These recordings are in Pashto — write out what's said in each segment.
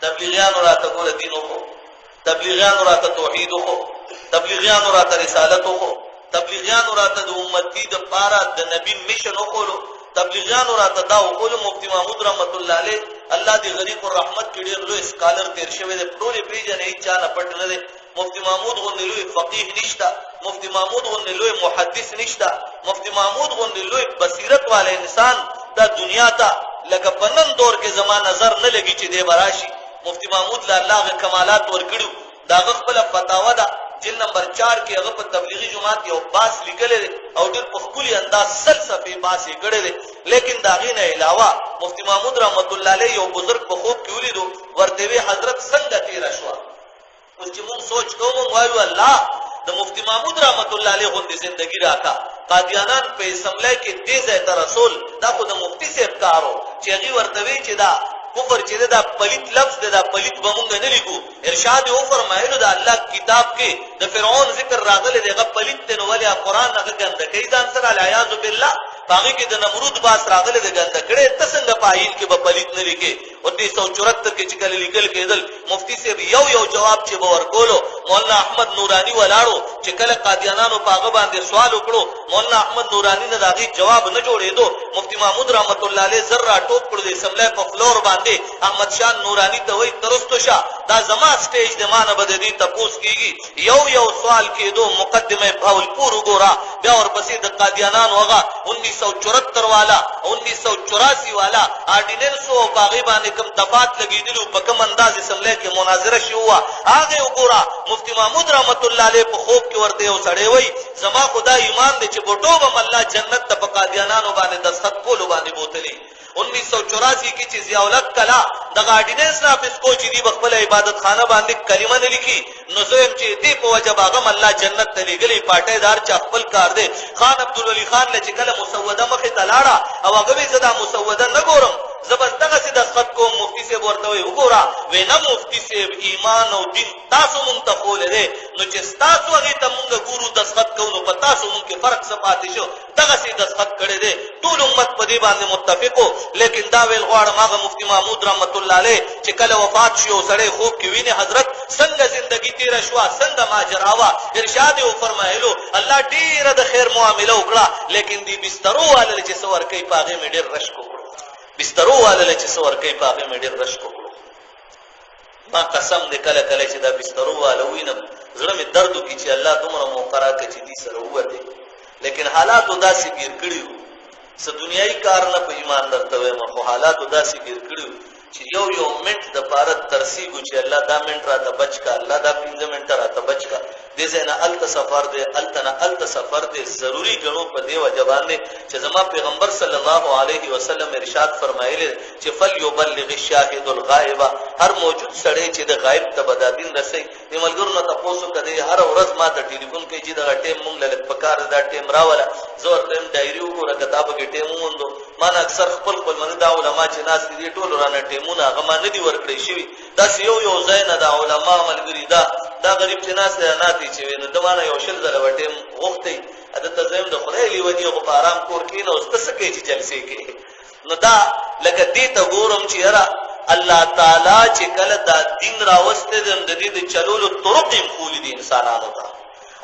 تبلیغیان راته ګور دین خو تبلیغیان راته توحید خو تبلیغیان راته رسالت خو تبلیغیان راته د امتی د پاره د نبی میشن خو تبلیغیان راته دا خو مفتی محمود رحمت الله علیه الله دی غریب الرحمت کې ډېر لوی سکالر تیر شوی دی ټول پیژنې چا نه پټ نه دی مفتی محمود غوندې لوی فقيه نشته مفتی محمود غوندې لوی محدث نشته مفتی محمود غوندې لوی بصیرت والے انسان دا دنیا ته لکه په نن دور کې زما نظر نه لګي چې دی براشي مفتی محمود له الله کمالات ورکړو دا خپل فتاوا ده جلد نمبر 4 کې هغه په تبلیغي جماعت یو باس لیکل دي او ډېر په خپل انداز سلسفه باس یې کړی دی لیکن دا غي نه علاوه مفتی محمود رحمت الله علیه یو بزرگ په خوب کې ولیدو ورته وی حضرت څنګه تیر شو اوس چې موږ سوچ کوو وایو الله د مفتی محمود رحمت الله علیه غوندې ژوندۍ راکا قادیانان په اسمبلی کې دې ځای ته رسول دا خو د مفتی صاحب کارو چې هغه ورته وی چې دا کفر چې دا پلیت لفظ دا پلیت بمونږ نه لیکو ارشاد او فرمایلو دا الله کتاب کې د فرعون ذکر راغلی دغه پلیت نو ولې قرآن هغه ګنده کوي ځان سره العیاذ بالله باقي کې د نمرود باس راغلی د ګنده کړي ته څنګه پایین کې به پلیت نه لیکي او 1974 کې چې کله لیکل کېدل مفتی صاحب یو جواب چې باور کولو مولانا احمد نورانی ولاړو چې کله قادیانانو پاغه باندې سوال وکړو مولانا احمد نورانی نه داغي جواب نه جوړېدو مفتی محمود رحمت الله علیه زرا ټوپ کړو د اسمبلی په فلور باندې احمد شاه نورانی ته وای ترستو شه دا زما سټیج د مانه بده دي تپوس کیږي یو سوال کېدو مقدمه بهاولپور وګورا بیا ورپسې د قادیانانو هغه 1974 والا 1984 والا آرډیننس او باغی باندې کوم دفات لګیدلو په کوم انداز اسمبلی کې مناظره شوه هغه وګورا مفتی محمود رحمت الله علیه په خوب کې ورته یو سړی وای زما خدا ایمان دې چې بوټو به الله جنت ته په قادیانانو باندې دستخط کولو باندې بوتلی 1984 کې چې ضیاءالحق کلا د آرډیننس نافذ کو چې دی خپل عبادت خانه باندې کلمه نه لیکي نو زم چې دې په وجه باغم الله جنت ته لګلی پټیدار چا خپل کار دی خان عبدالولی خان لچ کله مسوده مخه تلاړه او هغه زدا مسوده نه ګورم زبردغه سي دستخط کو مفتی سے ورته وي وګوره وینا مفتی سے ایمان او دین تاسو منتقول دي نو چې تاسو هغه ته مونږ ګورو دستخط کوو په تاسو مونږ کې فرق څه پاتې شو دغه سي دستخط کړي دي ټول امت په دې باندې متفقو لیکن دا ویل غواړم هغه مفتی محمود رحمت الله علیه چې کله وفات شو سړی خوب کې ویني حضرت څنګه زندگی تیر شو څنګه ماجرا وا ارشاد او فرمایلو الله ډیر د خیر معاملې وکړه لیکن دې بسترو والے چې سور کوي پاغه مې ډیر رش کو بسترو والے چې سور کوي پاغه مې ډیر رش کو ما قسم دې کله کله چې دا بسترو والے وینم زړه مې درد کوي چې الله دومره موقرا کوي چې دې سره وته لیکن حالات داسې ګیر کړیو څه دنیایي کار نه په ایمان درته وایم خو حالات داسې ګیر کړیو چې یو منټ د پاره ترسیګو چې الله دا منټ راته بچ کا الله دا 15 منټ راته بچ کا دې زنه الت سفر دې الت سفر دې ضروری غنو په دی وجبان دې چې زما پیغمبر صلی الله علیه وسلم ارشاد فرمایلی چې فل یبلغ الشاهد الغائب هر موجود سړی چې د غایب ته بدادین رسي د ملګرو ته تاسو کده هر ورځ ما ته ټلیفون کوي چې دا ټیم مونږ له پکار دا ټیم راولا زور ټیم ډایری وګوره کتاب کې ټیم موندو ما اکثر خپل منځ دا علما چې ناس دي ټول رانه ټیمونه هغه ما نه دي ورکړي شوی دا یو ځای نه دا علما ملګری دا غریب چې ناس نه دي چې نو دمانه یو شل زله وټیم وختي عادت زم د خدای لیونی او په آرام کور کې نو ستسکه چې جلسه کې نو دا لکه دې ته ګورم چې را الله تعالی چې کله دا دین راوسته د دې د چلولو طرق یې خولي دي انسانانو ته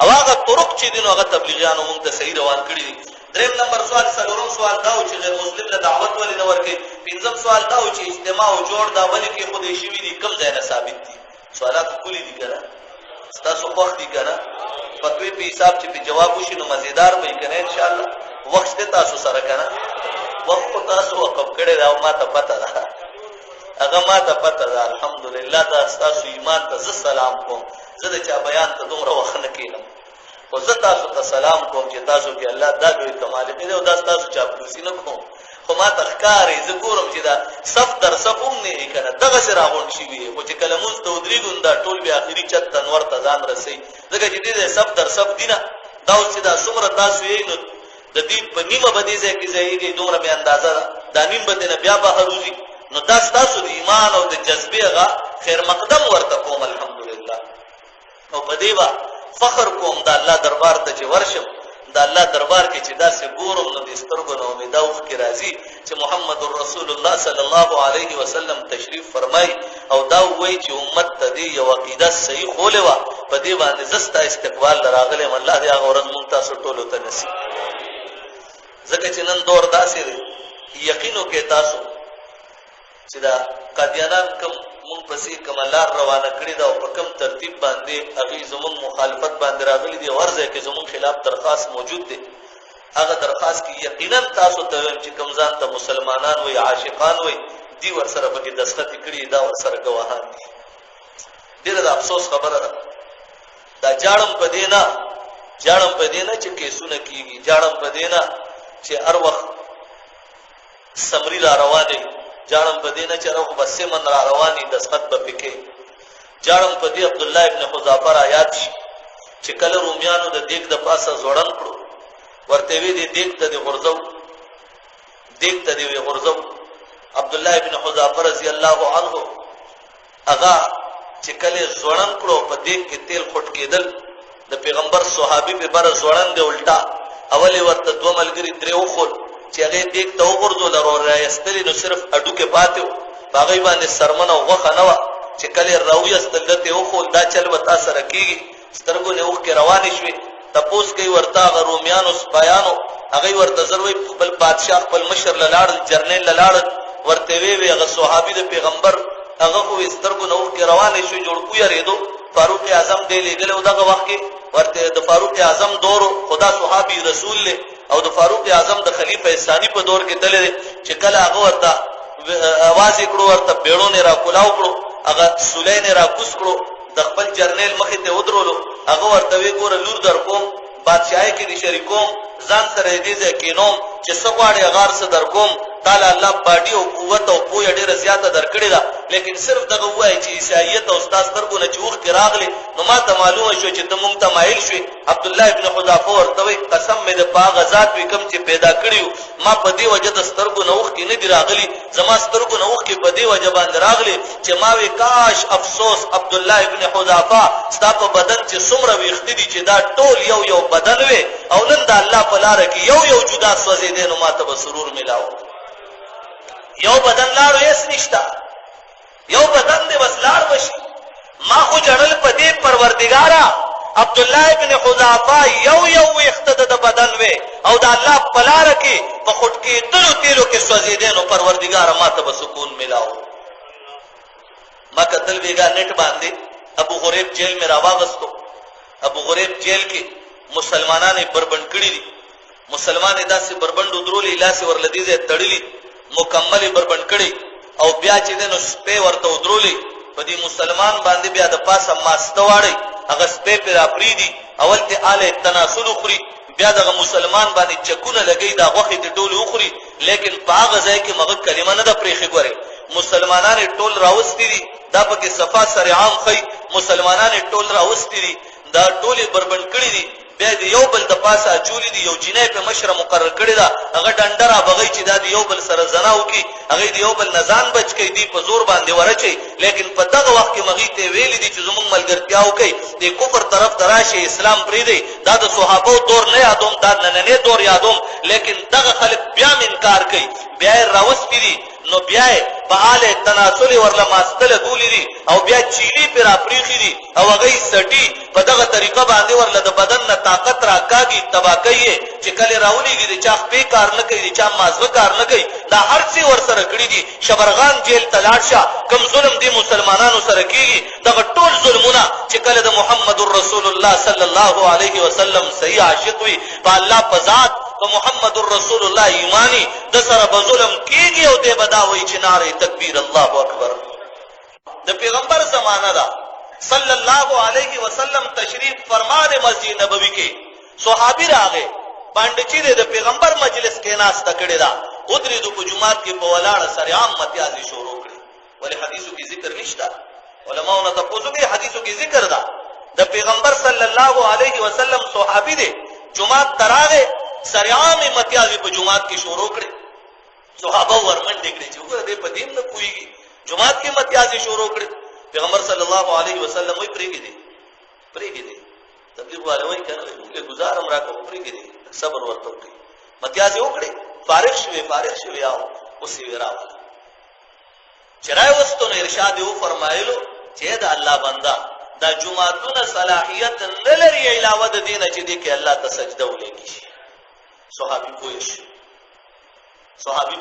او هغه طرق چې دین هغه تبلیغیانو موږ ته صحیح روان کړی دي دریم نمبر سوال څلورم سوال دا چې غیر مسلم له دعوت ولې نه ورکې پنځم سوال دا چې اجتماع او جوړ دا ولې کې خودي شي دي کم ځای نه ثابت دي سوالات کلی دي کنه تاسو وخت دي کنه فتوی په حساب چې په جواب وشي نو مزیدار وي کنه ان شاء الله وخت تاسو سره کنه وخت تاسو وقف کړی دا ما ته پته ده هغه ما ته پته ده الحمدلله دا تاسو ایمان ته سلام کوم زه د چا بیان ته دومره وخت نه کینم او زه تاسو ته سلام کوم چې تاسو کې الله دا دوی کمال دې او دا تاسو چا پوسی نه کوم خو ما تخکارې زه ګورم چې دا صف در صفوم نه کنه دغه سره غون شي وي او چې کلمون ته ودرېګون دا ټول بیا اخري چت تنور ته ځان رسي ځکه چې دې صف در صف دینه دا اوس چې دا څومره تاسو یې نو د دې په نیمه باندې ځکه ځایږي دومره به اندازه دا نیم باندې بیا به هروزي نو دا تاسو د ایمان او د جذبه غا خیر مقدم ورته کوم الحمدلله او په دې وا فخر کوم دا الله دربار ته چې ورشم دا الله دربار کې چې دا سه ګورم نو د سترګو نو امید او کې راځي چې محمد رسول الله صلی الله علیه وسلم تشریف فرمای او دا وایي چې امت ته دې یو عقیده صحیح خولې وه په دې باندې زستا استقبال لراغلم الله دې هغه ورځ مونږ تاسو ټولو ته نصیب ځکه چې نن دور داسې دی یقینو کې تاسو چې دا قادیانان کوم مونږ پسې کومه لار روانه کړې ده او په کوم ترتیب باندې هغوی زمونږ مخالفت باندې راغلي دي او هر ځای کې زمونږ خلاف درخواست موجود دی هغه درخواست کې یقینا تاسو ته وایم چې کوم ځان ته مسلمانان وایي عاشقان وایي دي ورسره پکې دستخطې کړي دا ورسره ګواهان دي ډېره د افسوس خبره ده دا جاړم په دې نه چې کیسونه کېږي جاړم په دې نه چې هر وخت سمري را روانې جاړم په دې نه چې هر وخت به سمن را روانې دستخط به پکې جاړم په دې عبدالله ابن حذافه را یاد شي چې کله رومیانو د دیګ د پاسه زوړن کړو ورته وی دې دیګ ته دې غورځو عبدالله ابن حذافه رضی الله عنه هغه چې کله زوړن کړو په دیګ کې تیل خټ کېدل د پیغمبر صحابي په بر زوړن دی الټا اولی ورته دوه ملګری درې وخول چې هغه دیګ ته وګرځول او رايستلی نو صرف اډو کې پاتې و هغه باندې سرمنه او غوخه نه و چې کله راويستل دته وخول دا چل وتا سره کیږي سترګو نه وخ کې روانې شوې تپوس کوي ورته رومیانو سپایانو هغه ورته ضروري خپل بادشاہ خپل مشر لاړ جرنیل لاړ ورته وی هغه صحابي د پیغمبر هغه خو سترګو نه وخ کې روانې شوې جوړ کو یریدو فاروق اعظم دی لګل او دغه وخت کې ورته د فاروق اعظم دور خدا صحابي رسول له او د فاروق اعظم د خلیفہ ثانی په دور کې تللی چې کله هغه ورته आवाज کړو ورته بیړو نه را کولاو کړو هغه سولې نه را کوس کړو د خپل جرنیل مخې ته ودرولو هغه ورته وی ګوره لور در کوم بادشاہي کې دي شریکوم ځان سره دې ځکه نوم چې سغواړي غار سره در کوم تعالی الله باډي او قوت او پوهه ډیره زیاته درکړي ده لیکن صرف دغه وایي چې عیسایت او استاد درګونه چوخ کې راغلي نو ما ته معلومه شو چې د مونږ ته مایل شي عبدالله ابن حذافه ورته وی قسم مې د پاغ ذات وی کوم چې پیدا کړیو ما په دې وجه د سترګو نوخ کې نه دی راغلي زما سترګو نوخ کې په دې وجه باندې راغلي چې ما وی کاش افسوس عبدالله ابن حذافه ستا په بدن چې څومره ویختي دي چې دا ټول یو بدن وي او نن د الله په لار کې یو جدا سوځیدې نو ما ته به سرور ملاو یو بدن لاړو هیڅ نشته یو بدن دې بس لاړ وشي ما خو جړل په دې پروردګارا عبدالله ابن حذافه یو ویخته د بدن وي او د الله په لار کې په خټ کې تلو کې سوځیدې نو پروردګارا ما ته به سکون ملاو ما کتل ویګا نت باندې ابو غریب جیل میں راواغستو ابو غریب جیل کې مسلمانانه بربند کړی دي مسلمانې داسې بربند درولې لاسه ورلديزه تړلې مکمل بربند کړي او بیا چې دنو سپې ورته ودرولې په دې مسلمان باندې بیا د پاسه ماسته واړي هغه سپې پر اپریدي اول ته آله تناسل خوري بیا دغه مسلمان باندې چکونه لګي دا غوخه د ټول خوري لیکن په هغه ځای کې مغه کلمه نه د پریخي ګوري مسلمانان ټول راوستي دي دا پکې صفا سره عام خي مسلمانان ټول راوستي دي دا ټول بربند کړي دي بیا د یو بل د پاسه چولی دی یو جنې په مشره مقرر کړی دا هغه ډنډرا بغي چې دا د یو بل سره زناو کی هغه د یو بل نزان بچ کی دی په زور باندې ورچي لیکن په دغه وخت کې مغی ته ویل دي چې زموږ ملګرتیاو کوي د کفر طرف تراشه اسلام پری دی دا د صحابه دور نه یادوم دا نه دور یادوم لیکن دغه خلک بیا انکار کوي بیا راوستي دي نو بیا په حاله تناسل ورله ماستل دولی دي او بیا چيلي پر افریقي دي او هغه سټي په دغه طریقه باندې ورله د بدن نه طاقت راکاږي تباکیه چې کله راولېږي د چا په کار نه کوي چا مازغه کار نه کوي دا هر څه ور سره کړی دي شبرغان جیل تلاشه کم ظلم دي مسلمانانو سره کیږي دغه ټول ظلمونه چې کله د محمد رسول الله صلی الله علیه وسلم صحیح عاشق وي په الله په ذات په محمد رسول الله ایمانی د سره به ظلم کیږي او دې بداوي چې ناره تکبیر الله اکبر د پیغمبر زمانہ دا صلی الله علیه وسلم تشریف فرما د مسجد نبوی کې صحابي راغې باندې چې د پیغمبر مجلس کې ناس تکړه دا ودرې د جمعات کې په ولاړه سره عام متیازي شروع کړي ولې حدیثو کې ذکر نشته علماء ته پوښتنه کې حدیثو کې ذکر ده د پیغمبر صلی الله علیه وسلم صحابي دي جمعات تراغه سریام متیازي په جمعات کې شروع کړي صحابه ورمن دګړي چې وګوره دې په دین نه کویږي جمعات کې متیازي شروع کړي پیغمبر صلی الله علیه وسلم وی پریږي دي تبلیغ والے وی کنه موږ گزارم راکو پریږي دي صبر ورته کوي متیازي وکړي فارغ شوي او اوسې وراوله چرای وستو ارشاد یو فرمایلو چې دا الله بندا دا جمعهتون صلاحیت نه لري علاوه د دینه چې دې کې الله ته سجده ولګي. صحابي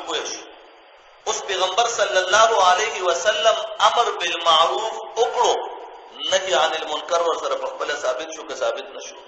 پوښ اوس پیغمبر صلی الله علیه وسلم امر بالمعروف وکړو، نهي عن المنکر ور سره په خپل ثابت شو که ثابت نشو؟